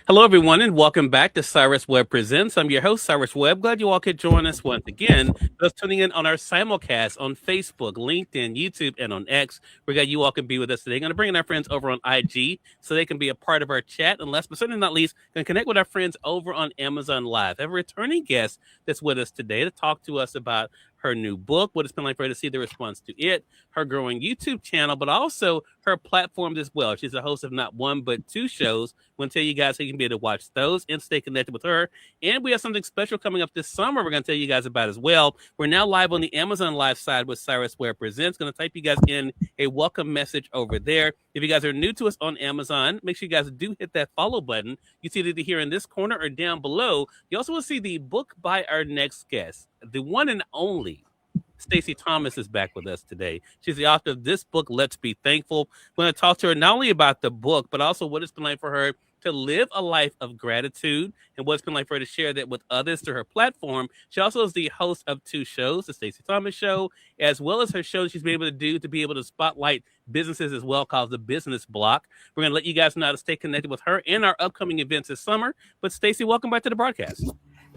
Hello, everyone, and welcome back to Cyrus Webb Presents. I'm your host, Cyrus Webb. Glad you all could join us once again. Just tuning in on our simulcast on Facebook, LinkedIn, YouTube, and on X. We're glad you all can be with us today. Going to bring in our friends over on IG so they can be a part of our chat. And last but certainly not least, going to connect with our friends over on Amazon Live. I have a returning guest that's with us today to talk to us about her new book, what it's been like for her to see the response to it, her growing YouTube channel, but also her platforms as well. She's a host of not one, but two shows. We're going to tell you guys how you can be able to watch those and stay connected with her. And we have something special coming up this summer we're going to tell you guys about as well. We're now live on the Amazon Live side with Cyrus Webb Presents. Going to type you guys in a welcome message over there. If you guys are new to us on Amazon, make sure you guys do hit that follow button. You see it either here in this corner or down below. You also will see the book by our next guest, the one and only Stacey Thomas is back with us today. She's the author of this book, Let's Be Thankful. We're going to talk to her not only about the book, but also what it's been like for her to live a life of gratitude and what it's been like for her to share that with others through her platform. She also is the host of two shows, the Stacey Thomas Show, as well as her show she's been able to do to be able to spotlight businesses as well, called The Business Block. We're going to let you guys know how to stay connected with her and our upcoming events this summer. But Stacey, welcome back to the broadcast.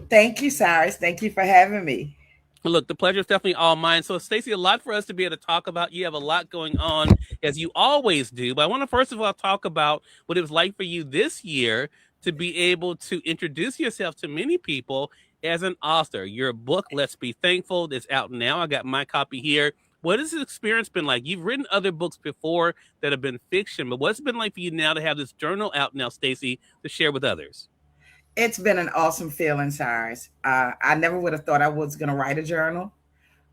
Thank you, Cyrus. Thank you for having me. Look, the pleasure is definitely all mine. So, Stacey, a lot for us to be able to talk about. You have a lot going on, as you always do. But I want to first of all talk about what it was like for you this year to be able to introduce yourself to many people as an author. Your book, Let's Be Thankful, is out now. I got my copy here. What has this experience been like? You've written other books before that have been fiction, but what's it been like for you now to have this journal out now, Stacey, to share with others? It's been an awesome feeling, Cyrus. I never would have thought I was going to write a journal,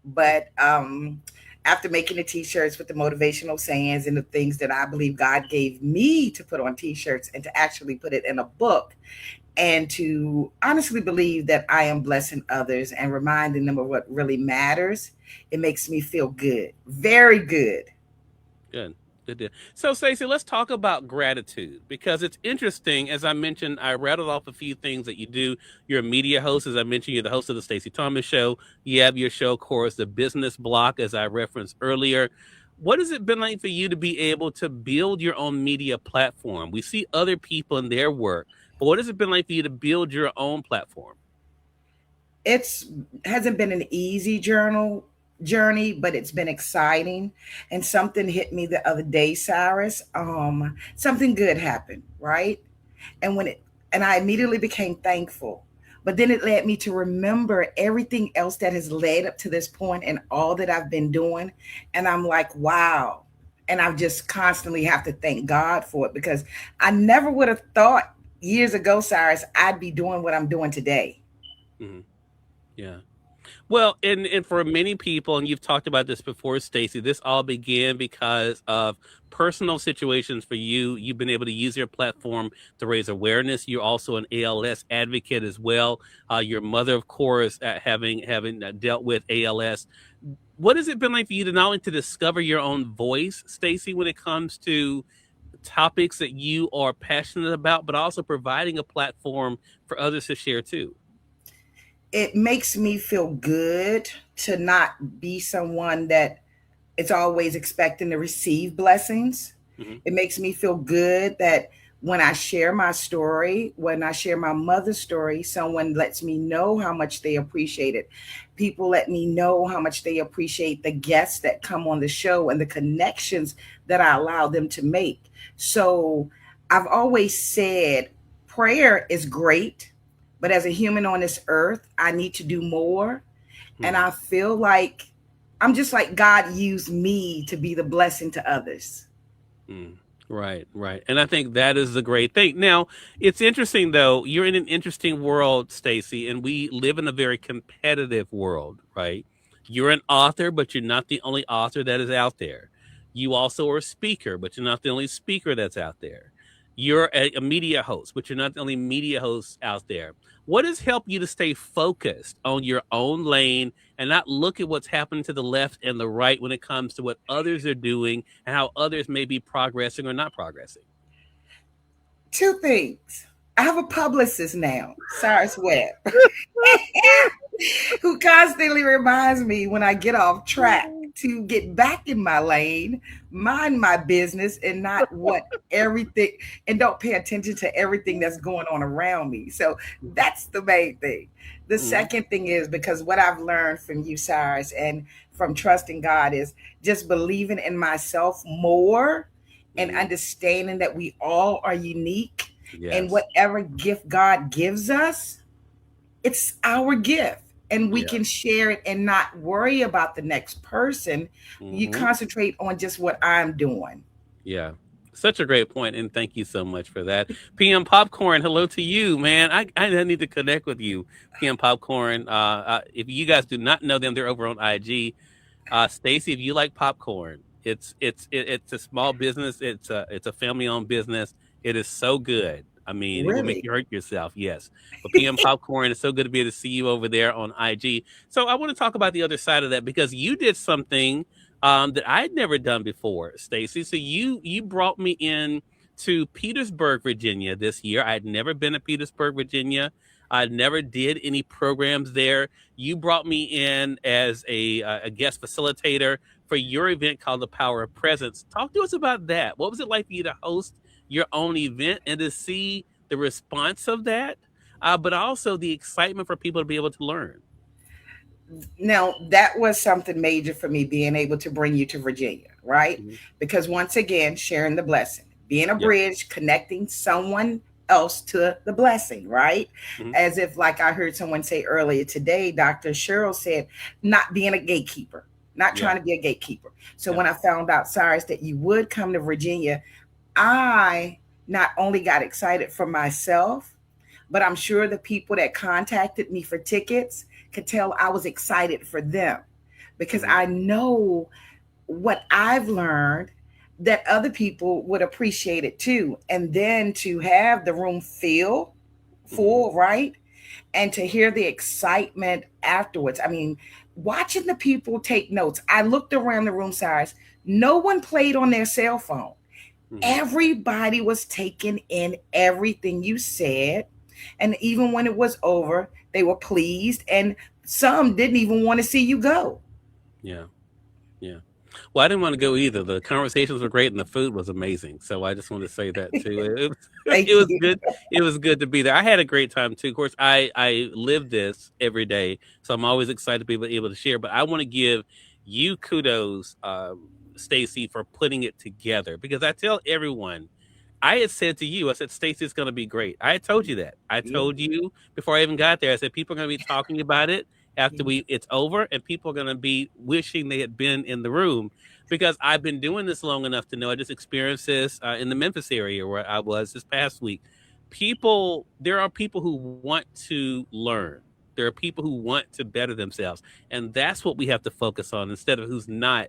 but after making the t-shirts with the motivational sayings and the things that I believe God gave me to put on t-shirts and to actually put it in a book and to honestly believe that I am blessing others and reminding them of what really matters, it makes me feel good, very good. Good. Good deal. So, Stacey, let's talk about gratitude because it's interesting. As I mentioned, I rattled off a few things that you do. You're a media host. As I mentioned, you're the host of the Stacey Thomas Show. You have your show, of course, The Business Block, as I referenced earlier. What has it been like for you to be able to build your own media platform? We see other people in their work, but what has it been like for you to build your own platform? It's hasn't been an easy journey, but it's been exciting. And something hit me the other day, Cyrus. Something good happened, right? And when it and I immediately became thankful. But then it led me to remember everything else that has led up to this point and all that I've been doing. And I'm like, wow. And I just constantly have to thank God for it because I never would have thought years ago, Cyrus, I'd be doing what I'm doing today. Hmm. Yeah. Well, and for many people, and you've talked about this before, Stacey, this all began because of personal situations for you. You've been able to use your platform to raise awareness. You're also an ALS advocate as well. Your mother, of course, having dealt with ALS. What has it been like for you to not only to discover your own voice, Stacey, when it comes to topics that you are passionate about, but also providing a platform for others to share too? It makes me feel good to not be someone that it's always expecting to receive blessings. Hmm. It makes me feel good that when I share my story, when I share my mother's story, someone lets me know how much they appreciate it. People let me know how much they appreciate the guests that come on the show and the connections that I allow them to make. So I've always said prayer is great, but as a human on this earth, I need to do more. And Hmm. I feel like I'm just like God used me to be the blessing to others. Mm, right, right. And I think that is the great thing. Now, it's interesting though, you're in an interesting world, Stacey, and we live in a very competitive world, right? You're an author, but you're not the only author that is out there. You also are a speaker, but you're not the only speaker that's out there. You're a media host, but you're not the only media host out there. What has helped you to stay focused on your own lane and not look at what's happening to the left and the right when it comes to what others are doing and how others may be progressing or not progressing? Two things. I have a publicist now, Cyrus Webb, who constantly reminds me when I get off track. to get back in my lane, mind my business, and not what everything, and don't pay attention to everything that's going on around me. So that's the main thing. The Mhm. second thing is because what I've learned from you, Cyrus, and from trusting God is just believing in myself more and Mhm. understanding that we all are unique, and Yes. whatever gift God gives us, it's our gift, and we Yeah. can share it and not worry about the next person. You Mhm. concentrate on just what I'm doing. Yeah. Such a great point, and thank you so much for that. PM Popcorn, hello to you, man. I need to connect with you, PM Popcorn. If you guys do not know them, they're over on IG. Stacy, if you like popcorn, it's a small business. It's a family owned business. It is so good. I mean, it will make Really? you hurt yourself. Yes, but PM Popcorn, it's so good to be able to see you over there on IG. So I want to talk about the other side of that because you did something that I'd never done before, Stacy. So you brought me in to Petersburg, Virginia this year. I had never been to Petersburg, Virginia. I never did any programs there. You brought me in as a guest facilitator for your event called The Power of Presence. Talk to us about that. What was it like for you to host your own event and to see the response of that, but also the excitement for people to be able to learn? Now, that was something major for me, being able to bring you to Virginia, right? Mhm. Because once again, sharing the blessing, being a Yep. bridge, connecting someone else to the blessing, right? Hmm. As if, like I heard someone say earlier today, Dr. Cheryl said, not being a gatekeeper, not Yeah. trying to be a gatekeeper. So Yeah. when I found out, Cyrus, that you would come to Virginia, I not only got excited for myself, but I'm sure the people that contacted me for tickets could tell I was excited for them, because Hmm. I know what I've learned, that other people would appreciate it too. And then to have the room feel Hmm. full, right? And to hear the excitement afterwards. I mean, watching the people take notes. I looked around the room, size. No one played on their cell phone. Hmm. Everybody was taking in everything you said. And even when it was over, they were pleased. And some didn't even want to see you go. Yeah. Yeah. Well, I didn't want to go either. The conversations were great and the food was amazing. So I just want to say that too. It Thank was you. good. It was good to be there. I had a great time too. Of course, I live this every day, so I'm always excited to be able to share. But I want to give you kudos, Stacy, for putting it together because I tell everyone. I had said to you, I said, Stacy's going to be great. I had told you that. I Yeah. told you before I even got there. I said people are going to be talking about it after we it's over, and people are going to be wishing they had been in the room because I've been doing this long enough to know. I just experienced this in the Memphis area where I was this past week. There are people who want to learn. There are people who want to better themselves, and that's what we have to focus on instead of who's not,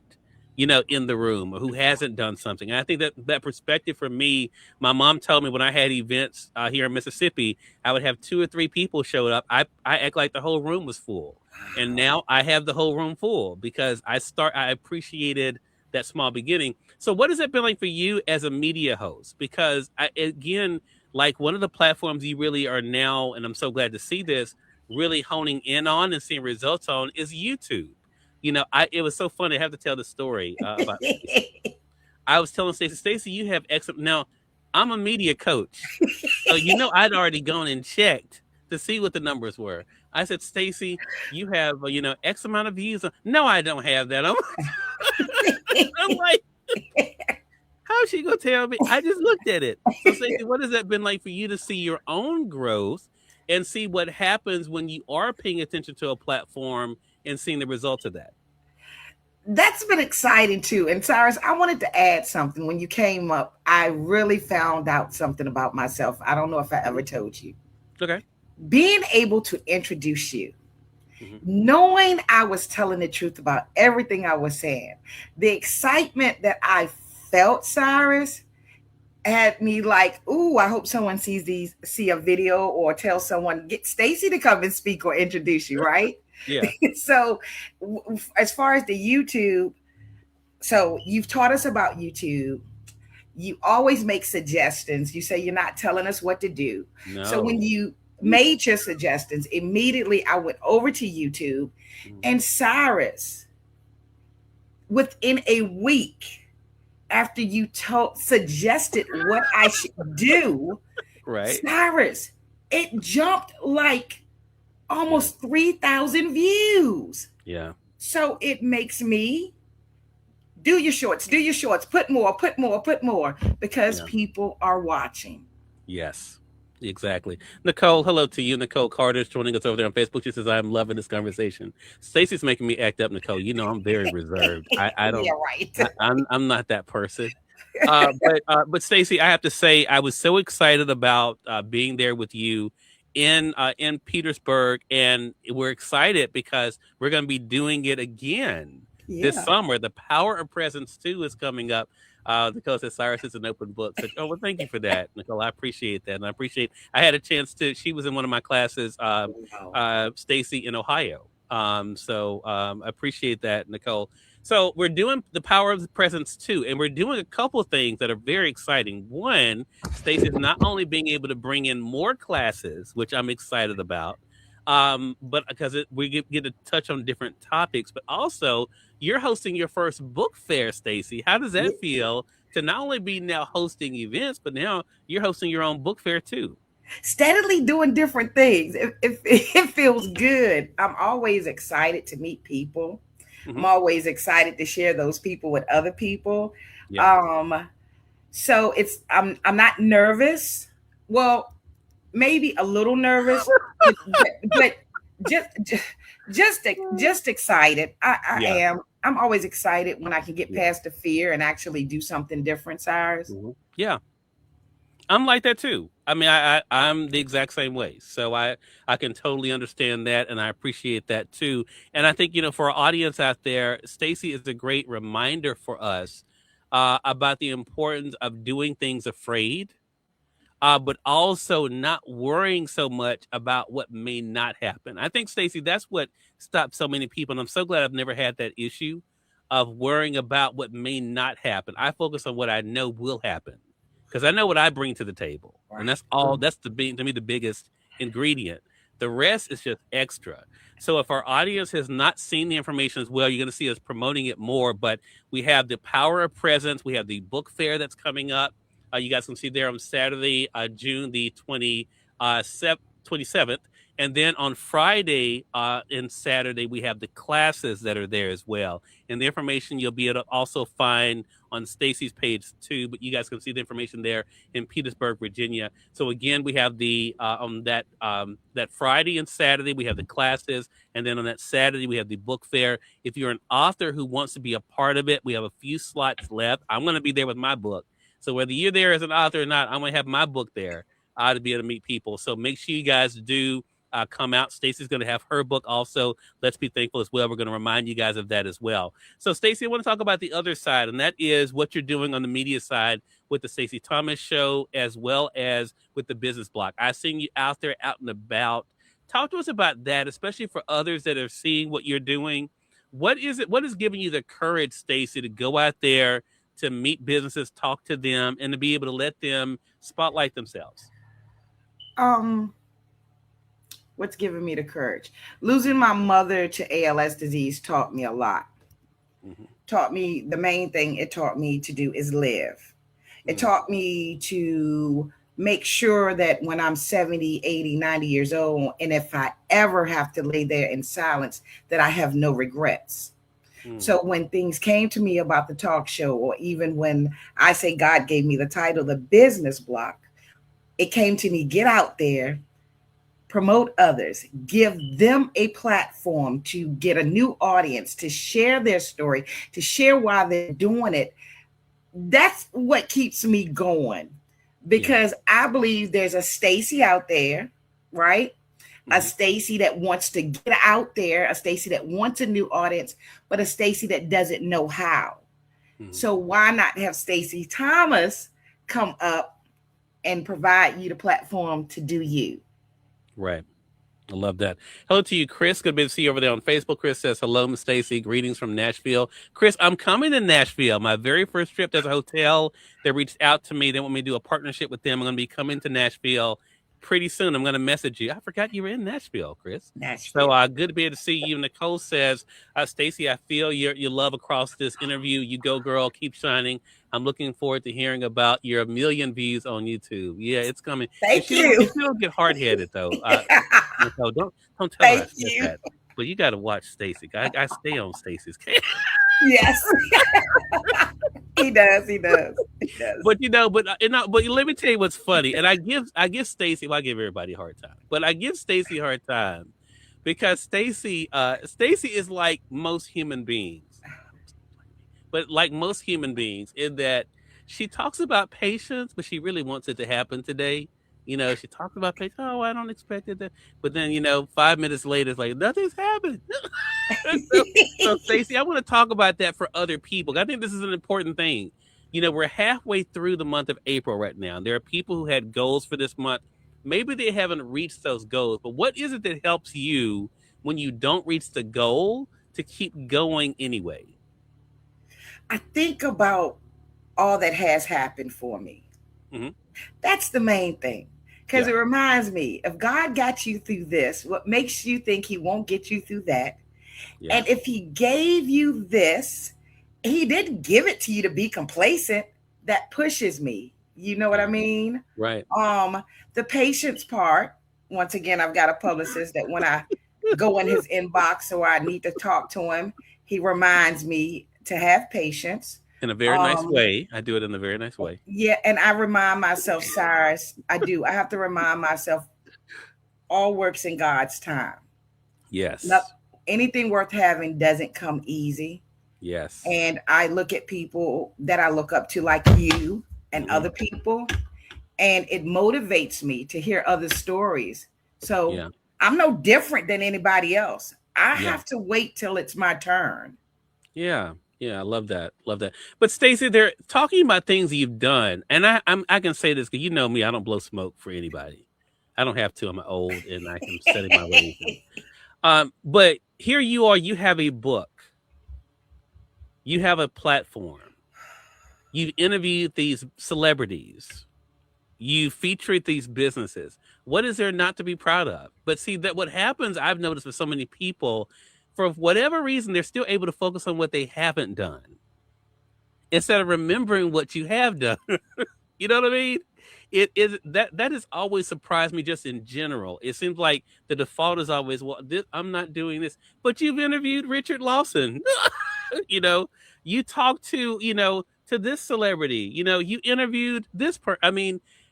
in the room or who hasn't done something. And I think that that perspective for me, my mom told me when I had events here in Mississippi, I would have two or three people showed up. I act like the whole room was full. And Wow. now I have the whole room full because I appreciated that small beginning. So what has it been like for you as a media host? Because again, like one of the platforms you really are now, and I'm so glad to see this, really honing in on and seeing results on is YouTube. It was so funny. I have to tell the story about Stacy. I was telling Stacy, you have excellent. Now, I'm a media coach, so I'd already gone and checked to see what the numbers were. I said, Stacy, you have X amount of views. No, I don't have that. I'm like, how's she gonna tell me? I just looked at it. So, Stacey, what has that been like for you to see your own growth and see what happens when you are paying attention to a platform and seeing the results of that? That's been exciting too. And Cyrus, I wanted to add something. When you came up, I really found out something about myself. I don't know if I ever Mhm. told you. Okay. Being able to introduce you, Hmm. knowing I was telling the truth about everything I was saying, the excitement that I felt, Cyrus, had me like, ooh, I hope someone see a video or tell someone, get Stacy to come and speak or introduce you, right? Yeah. So, as far as the YouTube, so you've taught us about YouTube. You always make suggestions. You say you're not telling us what to do. So when No. you made your suggestions, immediately I went over to YouTube, Mhm. and Cyrus, within a week after you told suggested what I should do, Right. Cyrus, it jumped like Yeah. almost 3,000 views. Yeah. So it makes me do your shorts, put more, put more, put more, because Yeah. people are watching. Yes, exactly. Nicole, hello to you. Nicole Carter's joining us over there on Facebook. She says, I'm loving this conversation. Stacy's making me act up, Nicole. You know, I'm very reserved. I Yeah, don't, right. I'm not that person. But Stacy, I have to say, I was so excited about being there with you in Petersburg, and we're excited because we're going to be doing it again this Yeah. summer. The Power of Presence 2 is coming up. Nicole says Cyrus is an open book. So, oh well, thank you for that, Nicole. I appreciate that, and I appreciate. I had a chance to. She was in one of my classes, Wow. Stacy in Ohio. I appreciate that, Nicole. So we're doing the Power of the Presence too, and we're doing a couple of things that are very exciting. One, Stacey is not only being able to bring in more classes, which I'm excited about, but because we get to touch on different topics, but also you're hosting your first book fair, Stacey. How does that feel to not only be now hosting events, but now you're hosting your own book fair too? Steadily doing different things. It feels good. I'm always excited to meet people. I'm Hmm. always excited to share those people with other people. Yeah. Um, so I'm not nervous. Well, maybe a little nervous, but just just excited. I Yeah. am. I'm always excited when I can get Yeah. past the fear and actually do something different, Cyrus. Yeah. I'm like that too. I mean, I'm the exact same way. So I can totally understand that, and I appreciate that too. And I think for our audience out there, Stacy is a great reminder for us about the importance of doing things afraid, but also not worrying so much about what may not happen. I think Stacy, that's what stops so many people, and I'm so glad I've never had that issue of worrying about what may not happen. I focus on what I know will happen because I know what I bring to the table, and Right. that's all. That's to me the biggest ingredient. The rest is just extra. So if our audience has not seen the information as well, you're going to see us promoting it more. But we have the Power of Presence. We have the book fair that's coming up. You guys can see there on Saturday, June the 27th. And then on Friday and Saturday, we have the classes that are there as well. And the information you'll be able to also find on Stacy's page too. But you guys can see the information there in Petersburg, Virginia. So again, we have the on that Friday and Saturday we have the classes, and then on that Saturday we have the book fair. If you're an author who wants to be a part of it, we have a few slots left. I'm going to be there with my book. So whether you're there as an author or not, I'm going to have my book there to be able to meet people. So make sure you guys do come out. Stacey's going to have her book also. Let's Be Thankful as well. We're going to remind you guys of that as well. So Stacey, I want to talk about the other side, and that is what you're doing on the media side with the Stacey Thomas Show as well as with the Business Block. I've seen you out there, out and about. Talk to us about that, especially for others that are seeing what you're doing. What is it? What is giving you the courage, Stacey, to go out there to meet businesses, talk to them, and to be able to let them spotlight themselves? Um, what's giving me the courage? Losing my mother to ALS disease taught me a lot. Mm-hmm. Taught me the main thing it taught me to do is live. It Mm-hmm. taught me to make sure that when I'm 70, 80, 90 years old, and if I ever have to lay there in silence, that I have no regrets. Mm-hmm. So when things came to me about the talk show, or even when I say God gave me the title, The Business Block, it came to me, get out there, promote others, give them a platform to get a new audience, to share their story, to share why they're doing it. That's what keeps me going, Yeah. because I believe there's a Stacy out there, right? A Mm-hmm. Stacy that wants to get out there, a Stacy that wants a new audience, but a Stacy that doesn't know how. Mm-hmm. So why not have Stacey Thomas come up and provide you the platform to do you? Right. I love that. Hello to you, Chris. Good to see you over there on Facebook. Chris says, hello, Miss Stacy. Greetings from Nashville. Chris, I'm coming to Nashville. My very first trip, there's a hotel that reached out to me. They want me to do a partnership with them. I'm going to be coming to Nashville pretty soon. I'm going to message you. I forgot you were in Nashville, Chris. So Nashville. good to be able to see you. Nicole says, Stacey, I feel your love across this interview. You go, girl. Keep shining. I'm looking forward to hearing about your 1,000,000 views on YouTube. Yeah, it's coming. Thank you. If you don't get hard headed though, Nicole, don't tell her I Thank said you. that. But you got to watch Stacey. I stay on Stacey's case. Yes. He does. He does. He does. But but let me tell you what's funny. And I give Stacey, well, I give everybody a hard time, but I give Stacey a hard time because Stacey is like most human beings, but like most human beings in that she talks about patience, but she really wants it to happen today. She talks about patience. Oh, I don't expect it to, but then 5 minutes later, it's like nothing's happened. So Stacey, I want to talk about that for other people. I think this is an important thing. We're halfway through the month of April right now. There are people who had goals for this month. Maybe they haven't reached those goals, but what is it that helps you when you don't reach the goal to keep going anyway? I think about all that has happened for me. Mm-hmm. That's the main thing. Because Yeah. it reminds me, if God got you through this, what makes you think he won't get you through that? Yeah. And if he gave you this, he didn't give it to you to be complacent. That pushes me. You know what I mean? Right. The patience part, once again, I've got a publicist that when I go in his inbox or I need to talk to him, he reminds me to have patience. In a very nice way. I do it in a very nice way. Yeah, and I remind myself, Cyrus, I do. I have to remind myself all works in God's time. Yes. Anything worth having doesn't come easy. Yes. And I look at people that I look up to, like you and other people, and it motivates me to hear other stories. So I'm no different than anybody else. I have to wait till it's my turn. Yeah. Yeah, I love that. Love that. But Stacey, they're talking about things you've done, and I can say this because you know me, I don't blow smoke for anybody. I don't have to. I'm old and I can set in my ways. But here you are. You have a book. You have a platform. You've interviewed these celebrities. You featured these businesses. What is there not to be proud of? But see that what happens, I've noticed with so many people, for whatever reason, they're still able to focus on what they haven't done instead of remembering what you have done. You know what I mean? It is that has always surprised me just in general. It seems like the default is always, well, I'm not doing this. But you've interviewed Richard Lawson. You talked to, to this celebrity, you interviewed this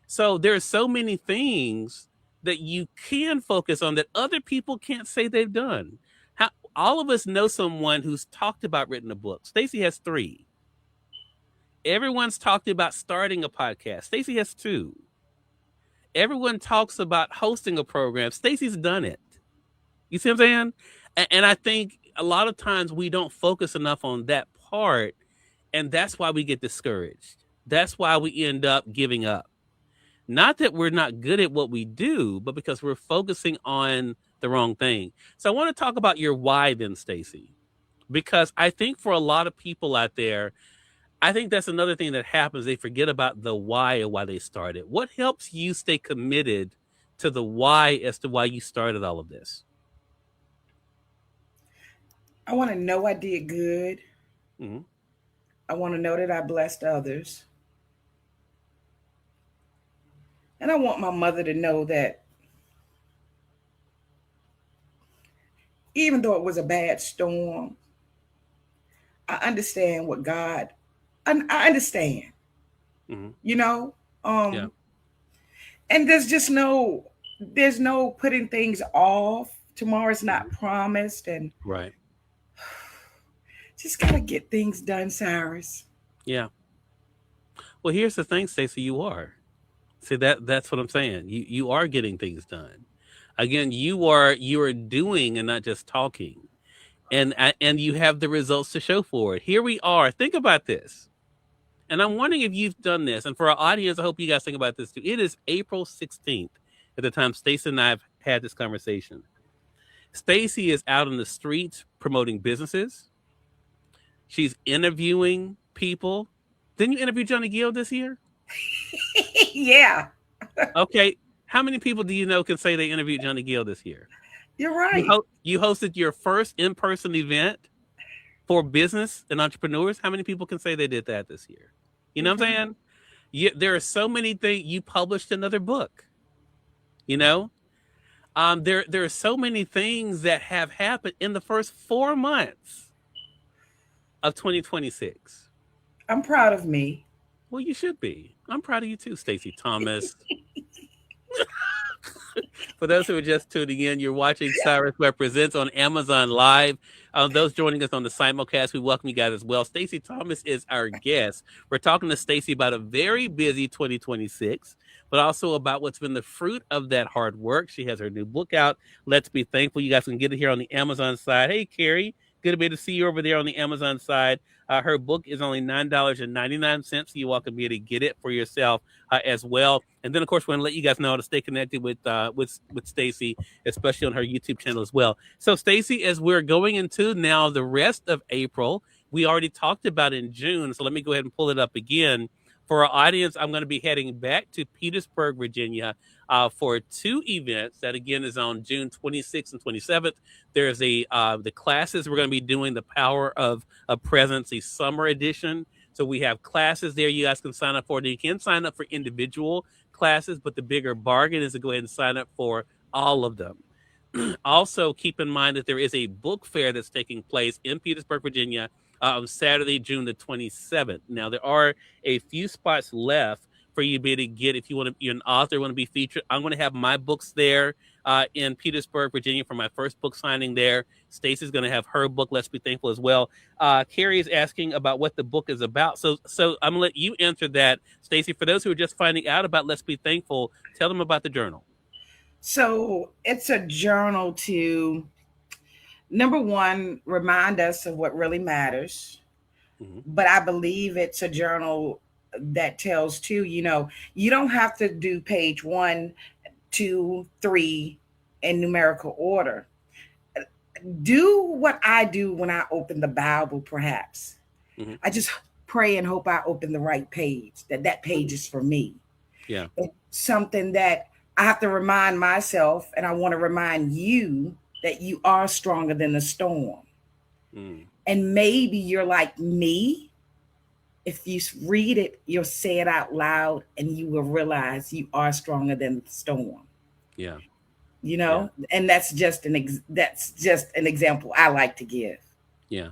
so there's so many things that you can focus on that other people can't say they've done. All of us know someone who's talked about written a book. Stacey has 3. Everyone's talked about starting a podcast. Stacey has 2. Everyone talks about hosting a program. Stacey's done it. You see what I'm saying? And I think a lot of times we don't focus enough on that part, and that's why we get discouraged. That's why we end up giving up. Not that we're not good at what we do, but because we're focusing on the wrong thing. So I want to talk about your why then, Stacey, because I think for a lot of people out there, I think that's another thing that happens. They forget about the why of why they started. What helps you stay committed to the why as to why you started all of this? I want to know I did good. Mm-hmm. I want to know that I blessed others. And I want my mother to know that even though it was a bad storm, I understand what God, I understand, Mm-hmm. Yeah. And there's no putting things off. Tomorrow's not promised, and right. Just gotta get things done, Cyrus. Yeah. Well, here's the thing, Stacey, you are. See, that's what I'm saying. You are getting things done. Again, you are doing and not just talking. And you have the results to show for it. Here we are. Think about this. And I'm wondering if you've done this. And for our audience, I hope you guys think about this too. It is April 16th at the time Stacey and I have had this conversation. Stacey is out in the streets promoting businesses. She's interviewing people. Didn't you interview Johnny Gill this year? Yeah. Okay. How many people do you know can say they interviewed Johnny Gill this year? You're right. You hosted your first in-person event for business and entrepreneurs. How many people can say they did that this year? You know what I'm Okay. saying? There are so many things. You published another book. You know, there are so many things that have happened in the first 4 months of 2026. I'm proud of me. Well, you should be. I'm proud of you too, Stacey Thomas. For those who are just tuning in, you're watching Cyrus Represents on Amazon Live. Those joining us on the simulcast, we welcome you guys as well. Stacey Thomas is our guest. We're talking to Stacey about a very busy 2026, but also about what's been the fruit of that hard work. She has her new book out, Let's Be Thankful. You guys can get it here on the Amazon side. Hey, Carrie, good to be able to see you over there on the Amazon side. Her book is only $9.99, so you all can be able to get it for yourself as well. And then, of course, we're going to let you guys know how to stay connected with Stacey, especially on her YouTube channel as well. So, Stacey, as we're going into now the rest of April, we already talked about in June. So let me go ahead and pull it up again. For our audience, I'm going to be heading back to Petersburg, Virginia, for 2 events. That again is on June 26th and 27th. There's the classes we're going to be doing, the Power of Presence, the summer edition. So we have classes there you guys can sign up for. You can sign up for individual classes, but the bigger bargain is to go ahead and sign up for all of them. Also, keep in mind that there is a book fair that's taking place in Petersburg, Virginia, on Saturday, June the 27th. Now, there are a few spots left for you to be able to get if you're an author, want to be featured. I'm going to have my books there in Petersburg, Virginia, for my first book signing there. Stacey's going to have her book, Let's Be Thankful, as well. Carrie is asking about what the book is about. So I'm going to let you answer that, Stacey. For those who are just finding out about Let's Be Thankful, tell them about the journal. So it's a journal to, number one, remind us of what really matters. Mm-hmm. But I believe it's a journal that tells too, you don't have to do page 1, 2, 3 in numerical order. Do what I do when I open the Bible, perhaps. Mm-hmm. I just pray and hope I open the right page, that page is for me. Yeah. It's something that I have to remind myself, and I want to remind you that you are stronger than the storm. Mm. And maybe you're like me. If you read it, you'll say it out loud and you will realize you are stronger than the storm. Yeah. And that's just an example I like to give. Yeah.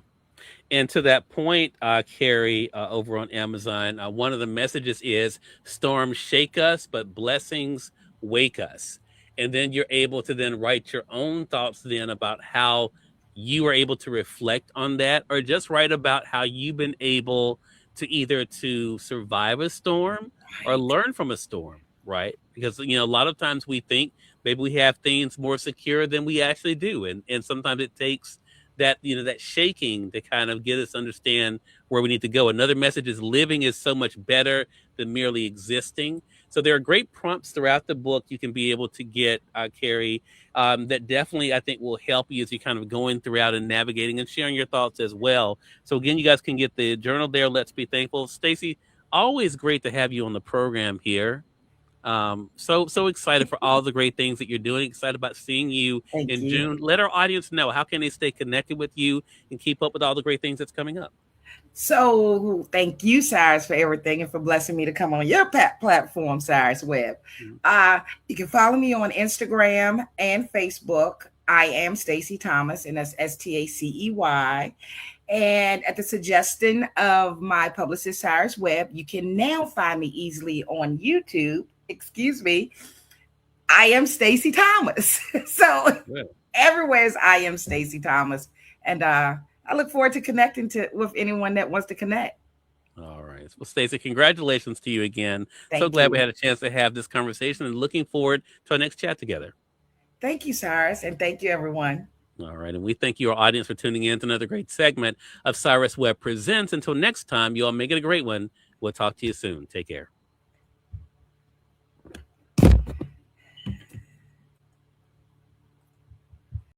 And to that point, Carrie, over on Amazon, one of the messages is storms shake us, but blessings wake us. And then you're able to then write your own thoughts then about how you were able to reflect on that, or just write about how you've been able to either to survive a storm or learn from a storm, right? Because, a lot of times we think maybe we have things more secure than we actually do. And sometimes it takes that, that shaking to kind of get us to understand where we need to go. Another message is living is so much better than merely existing. So there are great prompts throughout the book you can be able to get, Carrie, that definitely I think will help you as you're kind of going throughout and navigating and sharing your thoughts as well. So again, you guys can get the journal there. Let's Be Thankful. Stacey, always great to have you on the program here. So excited for all the great things that you're doing. Excited about seeing you in June. Let our audience know, how can they stay connected with you and keep up with all the great things that's coming up? So thank you, Cyrus, for everything and for blessing me to come on your platform, Cyrus Webb. Mm-hmm. You can follow me on Instagram and Facebook. I am Stacey Thomas, and that's STACEY. And at the suggestion of my publicist, Cyrus Webb, you can now find me easily on YouTube. Excuse me. I am Stacey Thomas. So everywhere is I am Stacey Thomas. And I look forward to connecting with anyone that wants to connect. All right. Well, Stacey, congratulations to you again. So glad we had a chance to have this conversation, and looking forward to our next chat together. Thank you, Cyrus. And thank you, everyone. All right. And we thank you, our audience, for tuning in to another great segment of Cyrus Webb Presents. Until next time, you all make it a great one. We'll talk to you soon. Take care.